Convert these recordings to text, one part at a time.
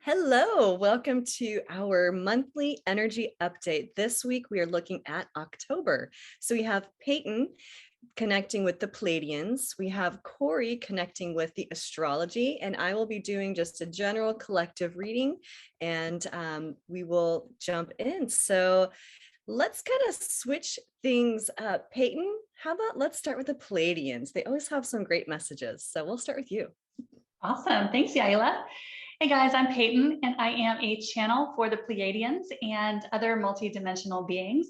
Hello, welcome to our monthly energy update. This week we are looking at October. So we have Peyton connecting with the Pleiadians, we have Corey connecting with the astrology, and I will be doing just a general collective reading, and we will jump in. So let's kind of switch things up. Peyton, how about let's start with the Pleiadians? They always have some great messages, so we'll start with you. Awesome. Thanks, Yaila. Hey guys, I'm Peyton, and I am a channel for the Pleiadians and other multidimensional beings.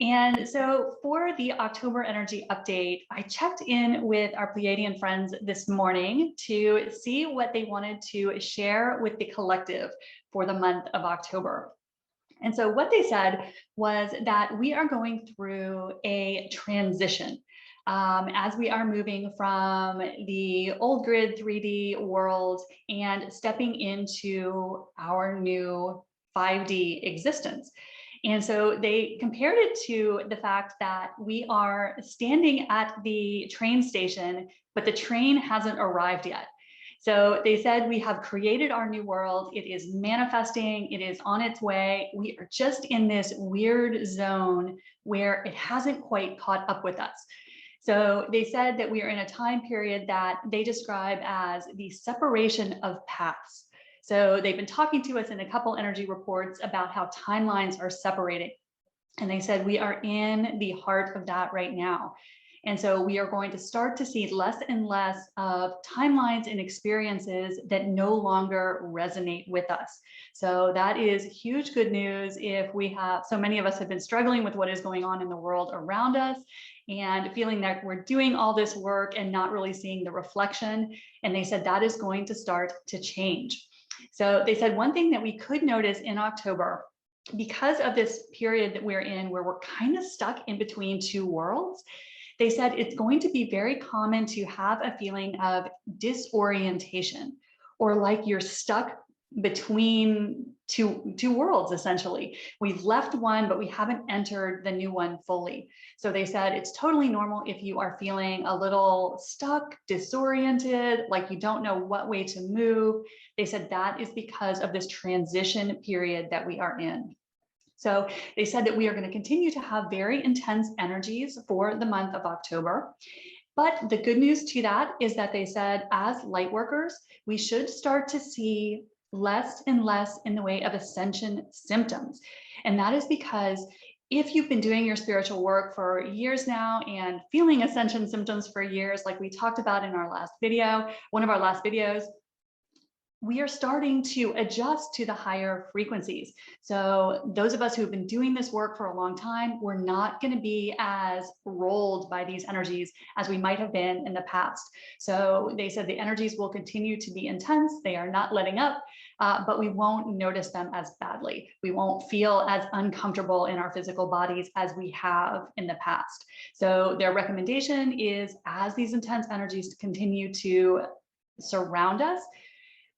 And so for the October energy update, I checked in with our Pleiadian friends this morning to see what they wanted to share with the collective for the month of October. And so what they said was that we are going through a transition as we are moving from the old grid 3D world and stepping into our new 5D existence. And so they compared it to the fact that we are standing at the train station, but the train hasn't arrived yet. So they said we have created our new world. It is manifesting. It is on its way. We are just in this weird zone where it hasn't quite caught up with us. So they said that we are in a time period that they describe as the separation of paths. So they've been talking to us in a couple energy reports about how timelines are separating. And they said we are in the heart of that right now. And so we are going to start to see less and less of timelines and experiences that no longer resonate with us. So that is huge good news if we have, so many of us have been struggling with what is going on in the world around us and feeling that we're doing all this work and not really seeing the reflection. And they said that is going to start to change. So they said one thing that we could notice in October, because of this period that we're in where we're kind of stuck in between two worlds, they said it's going to be very common to have a feeling of disorientation, or like you're stuck between two worlds, essentially. We've left one, but we haven't entered the new one fully. So they said it's totally normal if you are feeling a little stuck, disoriented, like you don't know what way to move. They said that is because of this transition period that we are in. So they said that we are going to continue to have very intense energies for the month of October. But the good news to that is that they said as light workers, we should start to see less and less in the way of ascension symptoms. And that is because if you've been doing your spiritual work for years now and feeling ascension symptoms for years, like we talked about in our last video, one of our last videos, we are starting to adjust to the higher frequencies. So those of us who have been doing this work for a long time, we're not going to be as rolled by these energies as we might have been in the past. So they said the energies will continue to be intense. They are not letting up, but we won't notice them as badly. We won't feel as uncomfortable in our physical bodies as we have in the past. So their recommendation is, as these intense energies continue to surround us,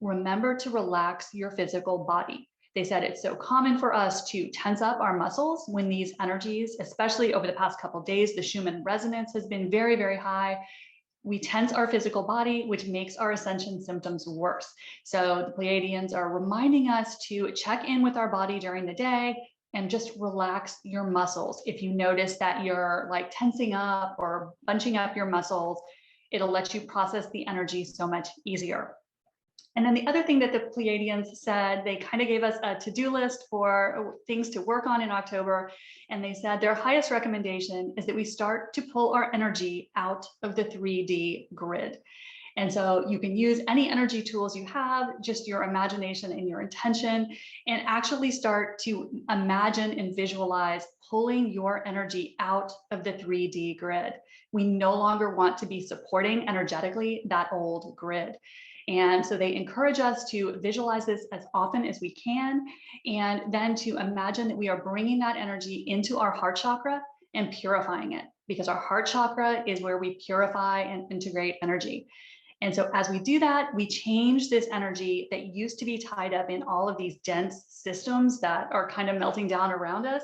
remember to relax your physical body. They said it's so common for us to tense up our muscles when these energies, especially over the past couple of days, the Schumann resonance has been very, very high. We tense our physical body, which makes our ascension symptoms worse. So the Pleiadians are reminding us to check in with our body during the day and just relax your muscles. If you notice that you're like tensing up or bunching up your muscles, it'll let you process the energy so much easier. And then the other thing that the Pleiadians said, they kind of gave us a to-do list for things to work on in October. And they said their highest recommendation is that we start to pull our energy out of the 3D grid. And so you can use any energy tools you have, just your imagination and your intention, and actually start to imagine and visualize pulling your energy out of the 3D grid. We no longer want to be supporting energetically that old grid. And so they encourage us to visualize this as often as we can, and then to imagine that we are bringing that energy into our heart chakra and purifying it, because our heart chakra is where we purify and integrate energy. And so as we do that, we change this energy that used to be tied up in all of these dense systems that are kind of melting down around us.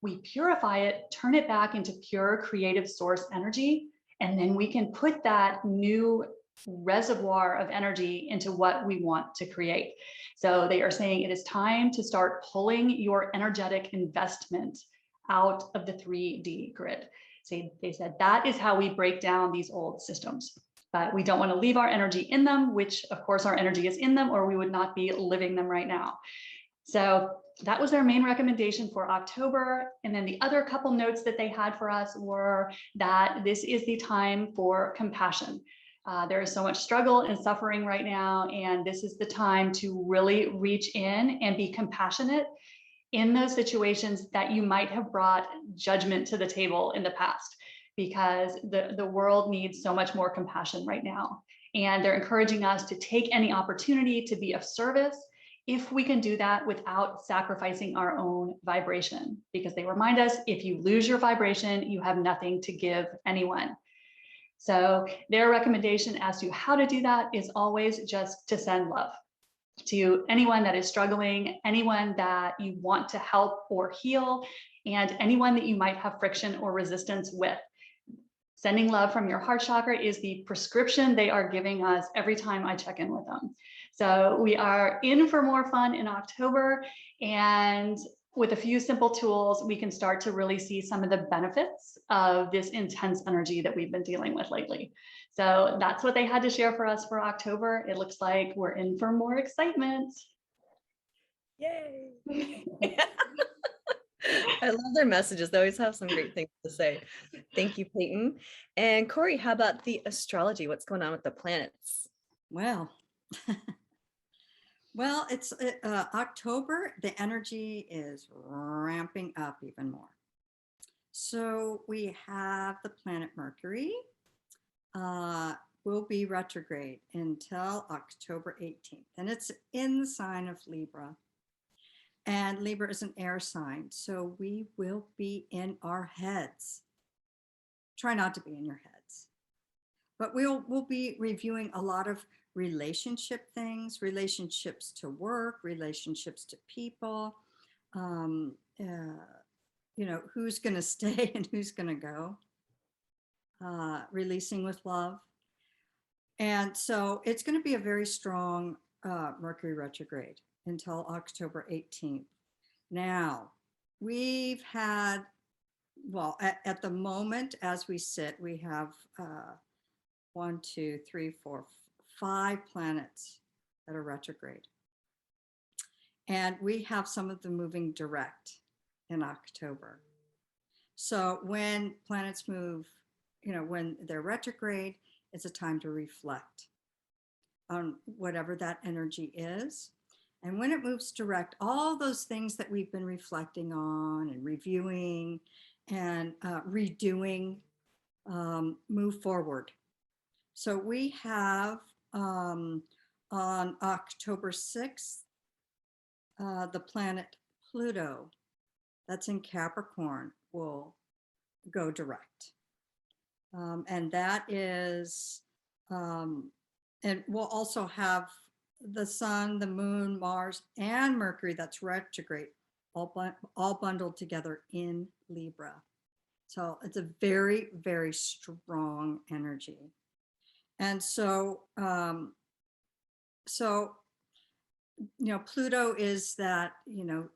We purify it, turn it back into pure creative source energy, and then we can put that new reservoir of energy into what we want to create. So they are saying it is time to start pulling your energetic investment out of the 3D grid. So they said that is how we break down these old systems. But we don't want to leave our energy in them, which of course our energy is in them, or we would not be living them right now. So that was their main recommendation for October. And then the other couple notes that they had for us were that this is the time for compassion. There is so much struggle and suffering right now, and this is the time to really reach in and be compassionate in those situations that you might have brought judgment to the table in the past, because the world needs so much more compassion right now. And they're encouraging us to take any opportunity to be of service if we can do that without sacrificing our own vibration, because they remind us, if you lose your vibration, you have nothing to give anyone. So their recommendation as to how to do that is always just to send love to anyone that is struggling, anyone that you want to help or heal, and anyone that you might have friction or resistance with. Sending love from your heart chakra is the prescription they are giving us every time I check in with them. So we are in for more fun in October, and with a few simple tools, we can start to really see some of the benefits of this intense energy that we've been dealing with lately. So that's what they had to share for us for October. It looks like we're in for more excitement. Yay. I love their messages. They always have some great things to say. Thank you, Peyton. And Corey, how about the astrology? What's going on with the planets? Well, well, it's October. The energy is ramping up even more. So we have the planet Mercury will be retrograde until October 18th. And it's in the sign of Libra. And Libra is an air sign. So we will be in our heads. Try not to be in your heads. But we'll be reviewing a lot of relationship things, relationships to work, relationships to people, you know, who's going to stay and who's going to go, releasing with love. And so it's going to be a very strong Mercury retrograde until October 18th. Now, we've had, well, at the moment, as we sit, we have 1, 2, 3, 4, 5 planets that are retrograde. And we have some of them moving direct in October. So when planets move, you know, when they're retrograde, it's a time to reflect on whatever that energy is. And when it moves direct, all those things that we've been reflecting on and reviewing and redoing move forward. So we have on October 6th, the planet Pluto, that's in Capricorn, will go direct. And that is, and we'll also have the sun, the moon, Mars, and Mercury that's retrograde, all bundled together in Libra. So it's a very, very strong energy. And so, you know, Pluto is that, you know,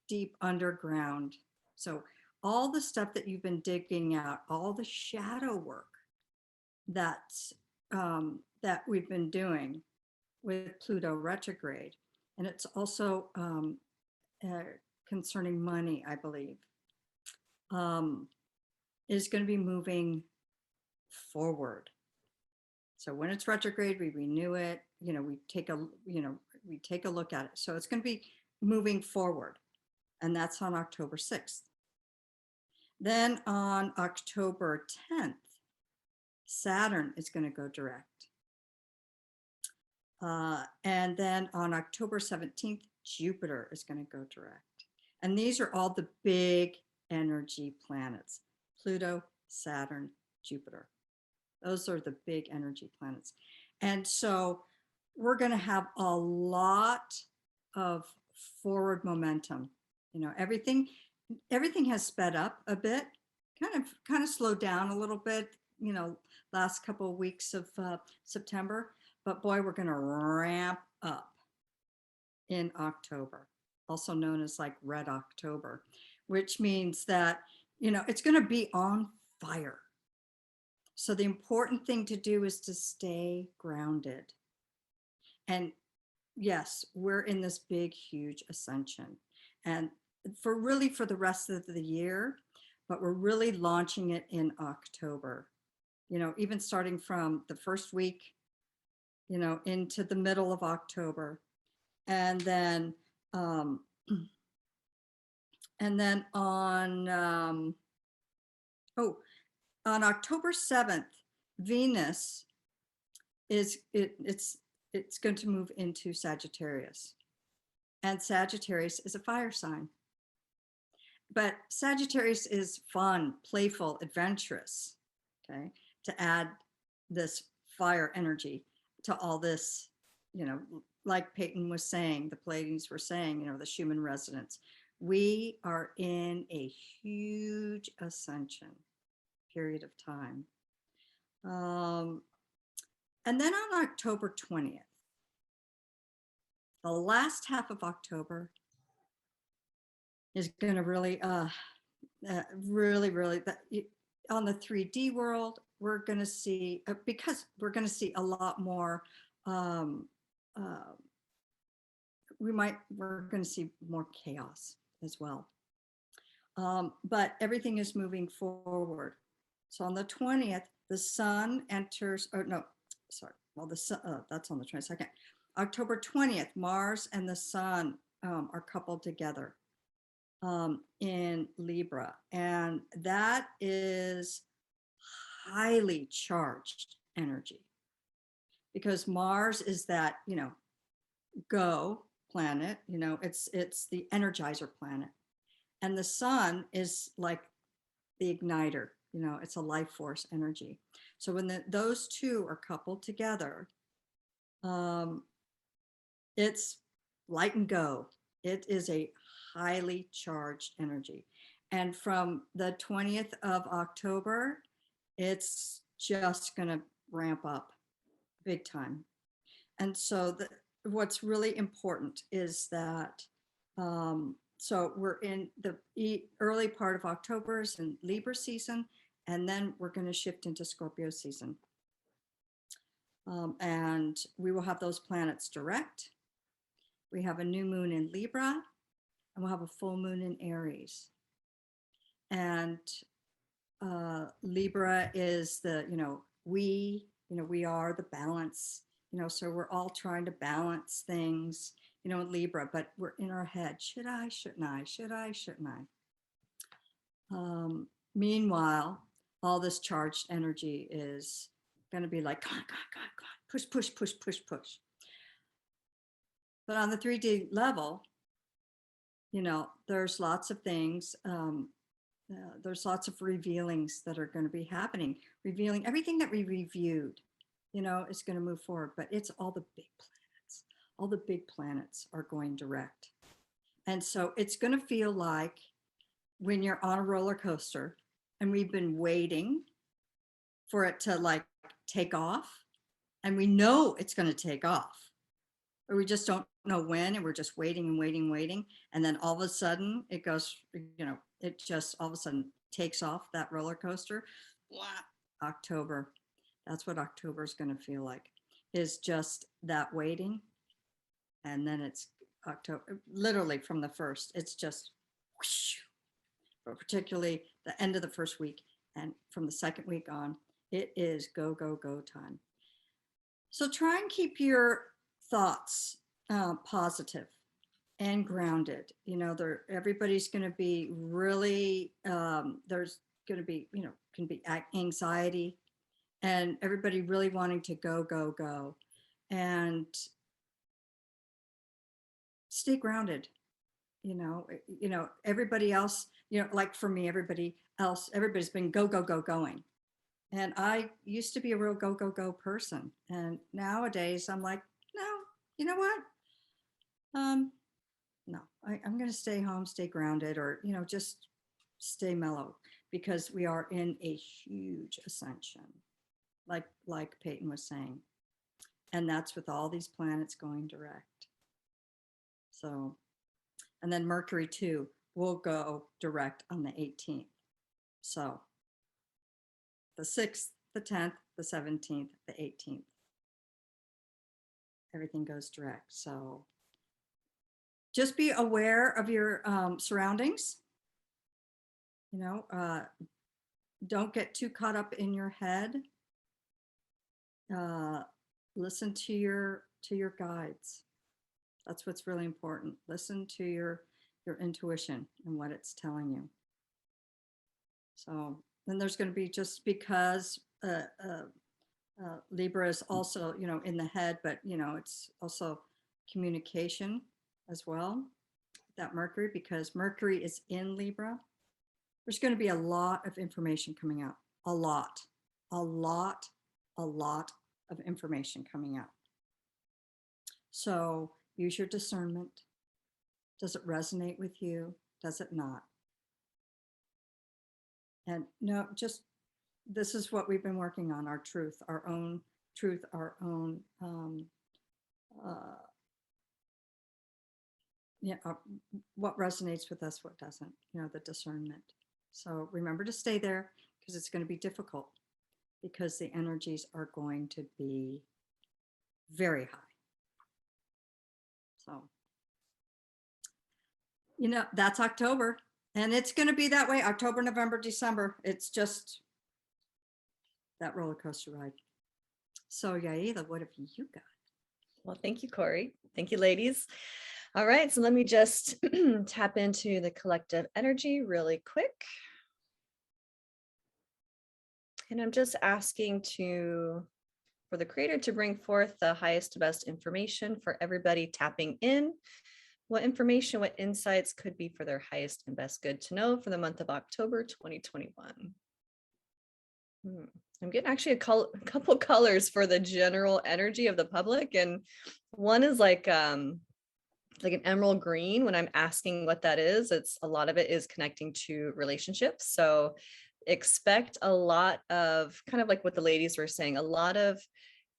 deep underground. So all the stuff that you've been digging out, all the shadow work that's, that we've been doing with Pluto retrograde. And it's also concerning money, I believe, is going to be moving forward. So when it's retrograde, we renew it, you know, we take a look at it. So it's going to be moving forward, and that's on October 6th. Then on October 10th, Saturn is going to go direct. And then on October 17th, Jupiter is going to go direct. And these are all the big energy planets: Pluto, Saturn, Jupiter. Those are the big energy planets. And so we're going to have a lot of forward momentum. You know, everything has sped up a bit, kind of slowed down a little bit. last couple of weeks of September, but boy, we're going to ramp up in October, also known as like Red October, which means that, it's going to be on fire. So the important thing to do is to stay grounded. And yes, we're in this big, huge ascension. And for the rest of the year, but we're really launching it in October, even starting from the first week, into the middle of October. And then, on October 7th, Venus it's going to move into Sagittarius. And Sagittarius is a fire sign. But Sagittarius is fun, playful, adventurous, okay? To add this fire energy to all this, like Peyton was saying, the Pleiadians were saying, the Schumann resonance. We are in a huge ascension period of time. And then on October 20th, the last half of October is going to really, really, on the 3D world, we're going to see, because we're going to see a lot more, we're going to see more chaos as well. But everything is moving forward. So on the 20th, the sun enters, that's on the 22nd. October 20th, Mars and the sun are coupled together in Libra. And that is highly charged energy, because Mars is that, go planet, it's the energizer planet. And the sun is like the igniter, it's a life force energy. So when those two are coupled together, it's light and go. It is a highly charged energy. And from the 20th of October, it's just going to ramp up big time. And so what's really important is that, so we're in the early part of October is in Libra season, and then we're going to shift into Scorpio season. And we will have those planets direct. We have a new moon in Libra, and we'll have a full moon in Aries. And Libra is the, we are the balance, so we're all trying to balance things, in Libra, but we're in our head. Should I, shouldn't I? Should I, shouldn't I? Meanwhile, all this charged energy is going to be like, come on, push, push, push, push, push. But on the 3D level, there's lots of things. There's lots of revealings that are going to be happening, revealing everything that we reviewed, is going to move forward, but it's all the big planets. All the big planets are going direct. And so it's going to feel like when you're on a roller coaster and we've been waiting for it to like take off, and we know it's going to take off, or we just don't know when, and we're just waiting and waiting. And then all of a sudden it goes, it just all of a sudden takes off, that roller coaster. Blah, October. That's what October is going to feel like, is just that waiting. And then it's October, literally from the first, it's just whoosh, but particularly the end of the first week. And from the second week on, it is go, go, go time. So try and keep your thoughts positive and grounded. Everybody's going to be really, there's going to be, can be anxiety, and everybody really wanting to go, go, go. And stay grounded. Everybody else, like for me, everybody's been go, go, go, going. And I used to be a real go, go, go person. And nowadays I'm like, no, you know what? No, I'm going to stay home, stay grounded, or, just stay mellow. because we are in a huge ascension, like Peyton was saying. And that's with all these planets going direct. So, and then Mercury too will go direct on the 18th. So the 6th, the 10th, the 17th, the 18th, everything goes direct. So just be aware of your surroundings. Don't get too caught up in your head. Listen to your guides. That's what's really important. Listen to your intuition and what it's telling you. So then there's going to be, just because Libra is also, in the head, but, it's also communication as well, that Mercury, because Mercury is in Libra. There's going to be a lot of information coming out, a lot of information coming out. So use your discernment. Does it resonate with you? Does it not? And no, just, this is what we've been working on, our truth, our own truth, our own, what resonates with us, what doesn't, the discernment. So remember to stay there, because it's going to be difficult, because the energies are going to be very high. So, that's October, and it's going to be that way, October, November, December. It's just that roller coaster ride. So Yaila, what have you got? Well, thank you, Corey. Thank you, ladies. All right, so let me just tap into the collective energy really quick. And I'm just asking for the creator to bring forth the highest, best information for everybody tapping in. What information, what insights could be for their highest and best good to know for the month of October 2021. I'm getting actually a couple colors for the general energy of the public, and one is like an emerald green. When I'm asking what that is, a lot of it is connecting to relationships. So expect a lot of, kind of like what the ladies were saying, a lot of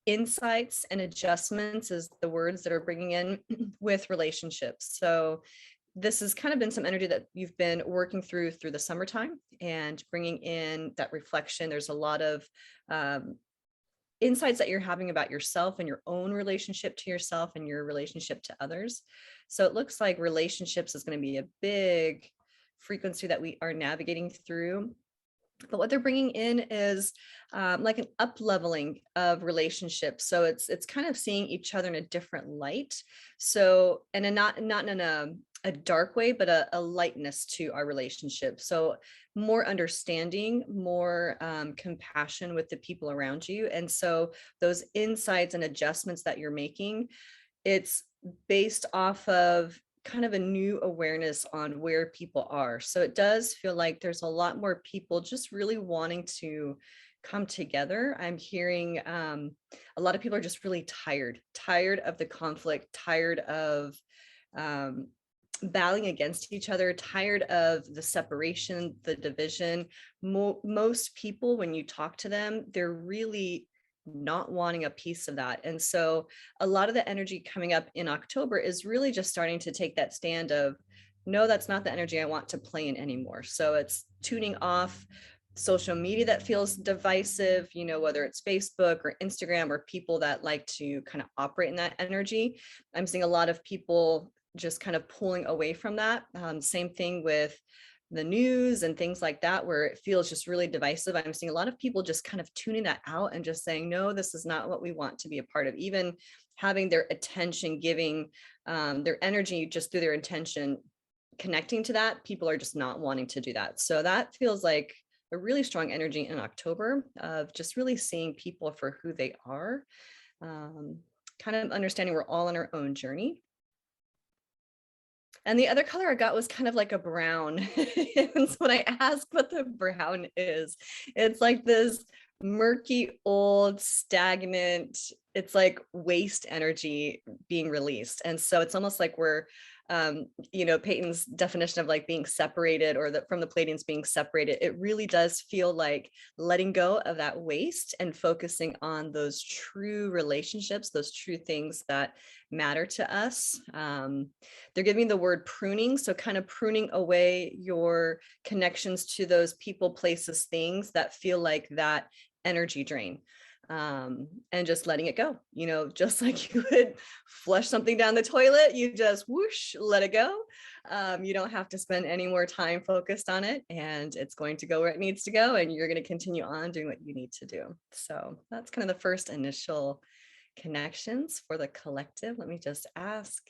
insights and adjustments is the words that are bringing in with relationships. So this has kind of been some energy that you've been working through the summertime and bringing in that reflection. There's a lot of insights that you're having about yourself and your own relationship to yourself and your relationship to others. So it looks like relationships is going to be a big frequency that we are navigating through. But what they're bringing in is like an up-leveling of relationships. So it's kind of seeing each other in a different light. So, and not in a dark way, but a lightness to our relationship. So more understanding, more compassion with the people around you. And so those insights and adjustments that you're making, it's based off of kind of a new awareness on where people are. So it does feel like there's a lot more people just really wanting to come together. I'm hearing a lot of people are just really tired of the conflict, tired of battling against each other, tired of the separation, the division. Most people, when you talk to them, they're really not wanting a piece of that. And so a lot of the energy coming up in October is really just starting to take that stand of, no, that's not the energy I want to play in anymore. So it's tuning off social media that feels divisive, whether it's Facebook or Instagram or people that like to kind of operate in that energy. I'm seeing a lot of people just kind of pulling away from that. Same thing with the news and things like that, where it feels just really divisive. I'm seeing a lot of people just kind of tuning that out and just saying, no, this is not what we want to be a part of. Even having their attention, giving their energy just through their intention, connecting to that, people are just not wanting to do that. So that feels like a really strong energy in October of just really seeing people for who they are, kind of understanding we're all on our own journey. And the other color I got was kind of like a brown. And so when I ask what the brown is, it's like this murky, old, stagnant, it's like waste energy being released. And so it's almost like we're Peyton's definition of like being separated, or from the Pleiadians being separated, it really does feel like letting go of that waste and focusing on those true relationships, those true things that matter to us. They're giving the word pruning. So kind of pruning away your connections to those people, places, things that feel like that energy drain. And just letting it go, just like you would flush something down the toilet, you just whoosh, let it go. You don't have to spend any more time focused on it, and it's going to go where it needs to go, and you're going to continue on doing what you need to do. So that's kind of the first initial connections for the collective. Let me just ask.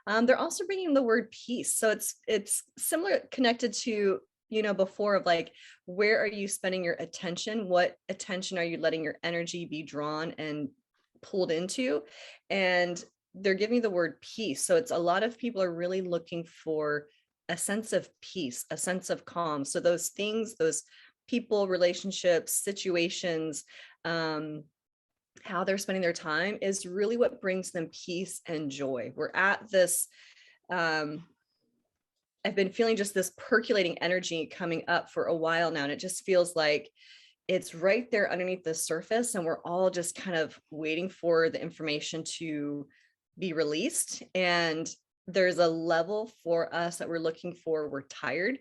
They're also bringing the word peace. So it's similar, connected to, before, of like, where are you spending your attention? What attention are you letting your energy be drawn and pulled into? And they're giving the word peace. So it's a lot of people are really looking for a sense of peace, a sense of calm. So those things, those people, relationships, situations, how they're spending their time is really what brings them peace and joy. We're at this, I've been feeling just this percolating energy coming up for a while now, and it just feels like it's right there underneath the surface, and we're all just kind of waiting for the information to be released. And there's a level for us that we're looking for. We're tired.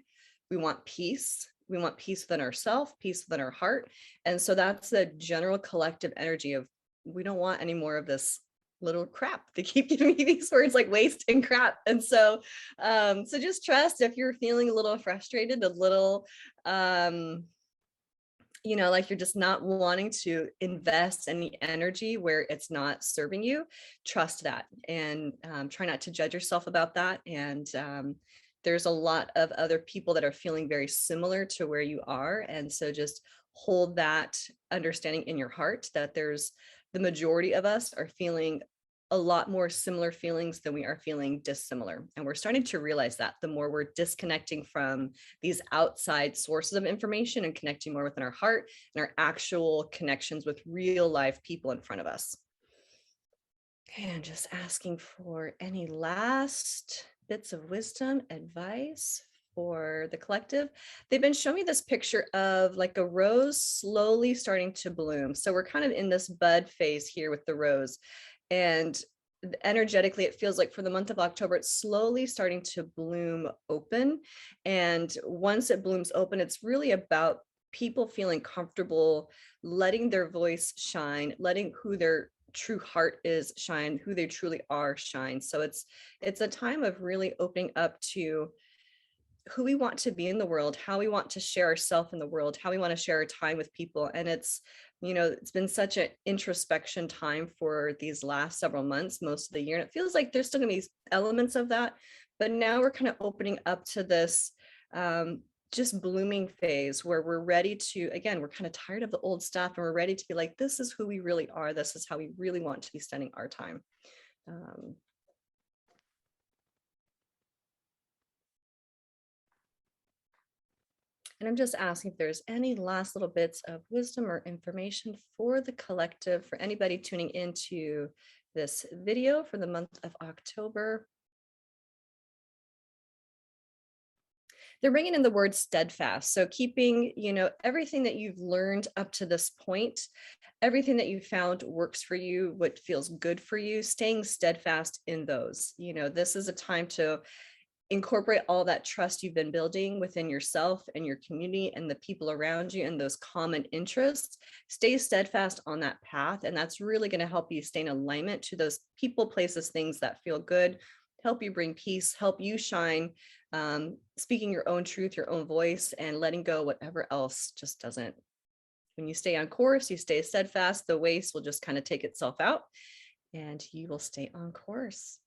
We want peace. We want peace within ourselves, peace within our heart. And so that's the general collective energy of, we don't want any more of this little crap. They keep giving me these words like waste and crap. And so, so just trust, if you're feeling a little frustrated, a little, like you're just not wanting to invest any energy where it's not serving you, trust that, and try not to judge yourself about that. And there's a lot of other people that are feeling very similar to where you are. And so just hold that understanding in your heart that there's, the majority of us are feeling a lot more similar feelings than we are feeling dissimilar. And we're starting to realize that the more we're disconnecting from these outside sources of information and connecting more within our heart and our actual connections with real life people in front of us. Okay, and just asking for any last bits of wisdom, advice for the collective. They've been showing me this picture of like a rose slowly starting to bloom. So we're kind of in this bud phase here with the rose. And energetically, it feels like for the month of October, it's slowly starting to bloom open. And once it blooms open, it's really about people feeling comfortable, letting their voice shine, letting who their true heart is shine, who they truly are shine. So it's a time of really opening up to who we want to be in the world, how we want to share ourselves in the world, how we want to share our time with people. And it's been such an introspection time for these last several months, most of the year. And it feels like there's still going to be elements of that, but now we're kind of opening up to this just blooming phase where we're ready to, again, we're kind of tired of the old stuff, and we're ready to be like, this is who we really are. This is how we really want to be spending our time. And I'm just asking if there's any last little bits of wisdom or information for the collective, for anybody tuning into this video for the month of October. They're bringing in the word steadfast. So keeping, everything that you've learned up to this point, everything that you found works for you, what feels good for you, staying steadfast in those. This is a time to incorporate all that trust you've been building within yourself and your community and the people around you and those common interests. Stay steadfast on that path. And that's really going to help you stay in alignment to those people, places, things that feel good, help you bring peace, help you shine, speaking your own truth, your own voice, and letting go whatever else just doesn't. When you stay on course, you stay steadfast, the waste will just kind of take itself out and you will stay on course.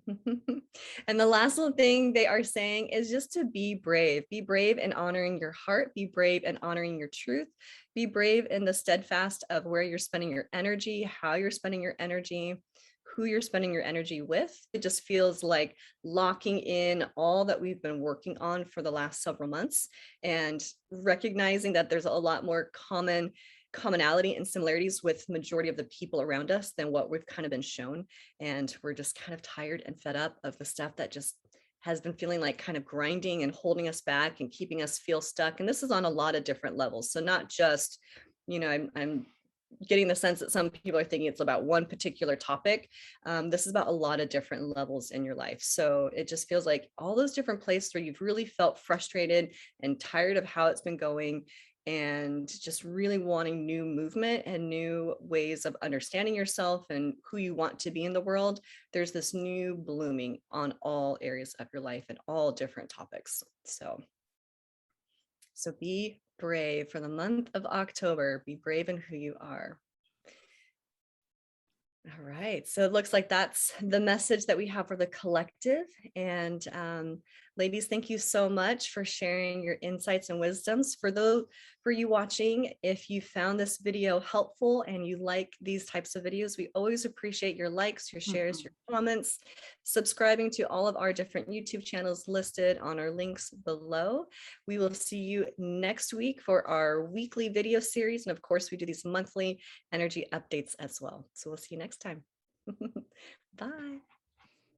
And the last little thing they are saying is just to be brave in honoring your heart, be brave in honoring your truth, be brave in the steadfast of where you're spending your energy, how you're spending your energy, who you're spending your energy with. It just feels like locking in all that we've been working on for the last several months and recognizing that there's a lot more common commonality and similarities with majority of the people around us than what we've kind of been shown. And we're just kind of tired and fed up of the stuff that just has been feeling like kind of grinding and holding us back and keeping us feel stuck. And this is on a lot of different levels. So not just, I'm getting the sense that some people are thinking it's about one particular topic. This is about a lot of different levels in your life. So it just feels like all those different places where you've really felt frustrated and tired of how it's been going, and just really wanting new movement and new ways of understanding yourself and who you want to be in the world. There's this new blooming on all areas of your life and all different topics. So be brave for the month of October. Be brave in who you are. All right, so it looks like that's the message that we have for the collective. And ladies, thank you so much for sharing your insights and wisdoms. For you watching, if you found this video helpful and you like these types of videos, we always appreciate your likes, your shares, your comments, subscribing to all of our different YouTube channels listed on our links below. We will see you next week for our weekly video series. And of course, we do these monthly energy updates as well. So we'll see you next time. Bye.